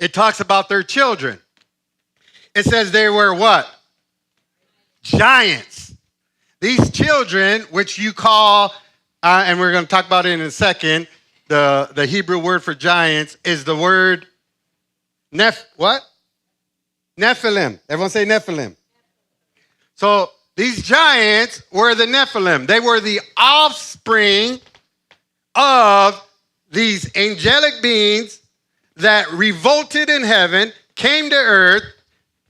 it talks about their children. It says they were what? Giants. These children, which you call, and we're going to talk about it in a second, the Hebrew word for giants is the word what? Nephilim. Everyone say Nephilim. So these giants were the Nephilim. They were the offspring of these angelic beings that revolted in heaven, came to earth,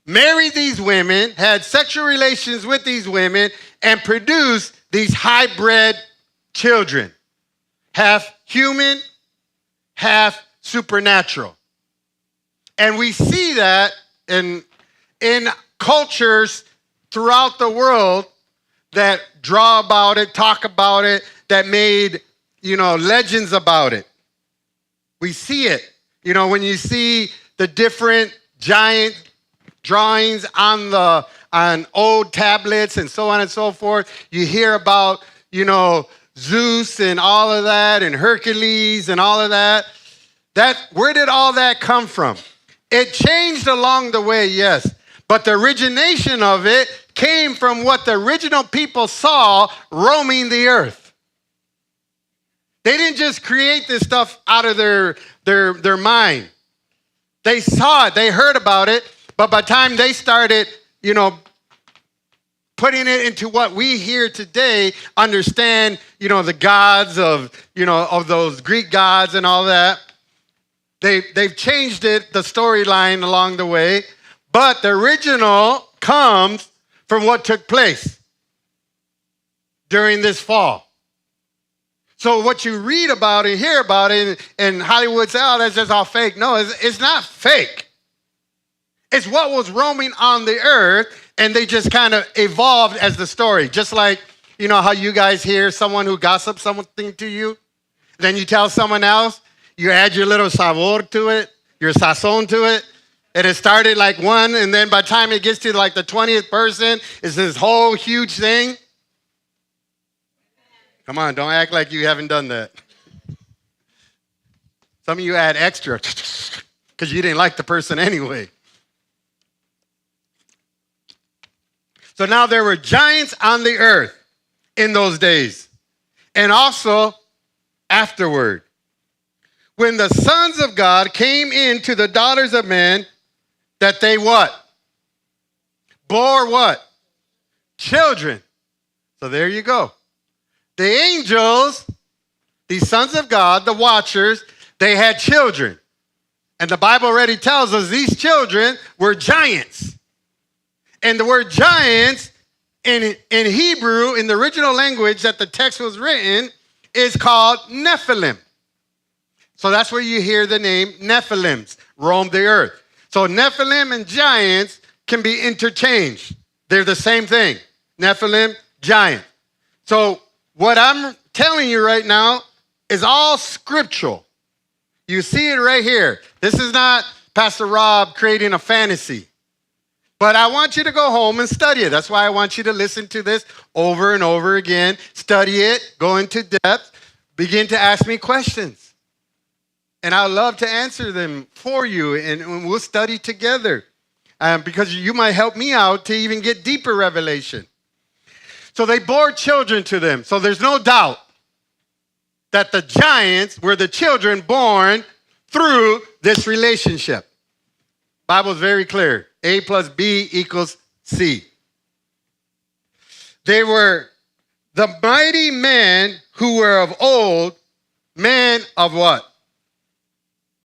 married these women, had sexual relations with these women, and produced these hybrid children, half human, half supernatural. And we see that in cultures throughout the world that draw about it, talk about it, that made, legends about it. We see it. When you see the different giant drawings on old tablets and so on and so forth, you hear about, Zeus and all of that, and Hercules and all of that. Where did all that come from? It changed along the way, yes. But the origination of it came from what the original people saw roaming the earth. They didn't just create this stuff out of their mind. They saw it, they heard about it, but by the time they started, putting it into what we hear today, understand, the gods of those Greek gods and all that, they've changed it, the storyline along the way, but the original comes from what took place during this fall. So what you read about and hear about it, and Hollywood says, oh, that's just all fake. No, it's not fake. It's what was roaming on the earth, and they just kind of evolved as the story. Just like, how you guys hear someone who gossips something to you, then you tell someone else, you add your little sabor to it, your sazon to it, and it started like one, and then by the time it gets to like the 20th person, it's this whole huge thing. Come on, don't act like you haven't done that. Some of you add extra because you didn't like the person anyway. So now there were giants on the earth in those days, and also afterward. When the sons of God came into the daughters of men, that they what? Bore what? Children. So there you go. The angels, these sons of God, the watchers, they had children. And the Bible already tells us these children were giants. And the word giants in Hebrew, in the original language that the text was written, is called Nephilim. So that's where you hear the name Nephilims roam the earth. So Nephilim and giants can be interchanged. They're the same thing. Nephilim, giant. So what I'm telling you right now is all scriptural. You see it right here. This is not Pastor Rob creating a fantasy. But I want you to go home and study it. That's why I want you to listen to this over and over again. Study it, go into depth, begin to ask me questions. And I'd love to answer them for you, and we'll study together because you might help me out to even get deeper revelation. So they bore children to them. So there's no doubt that the giants were the children born through this relationship. Bible is very clear. A plus B equals C. They were the mighty men who were of old, men of what?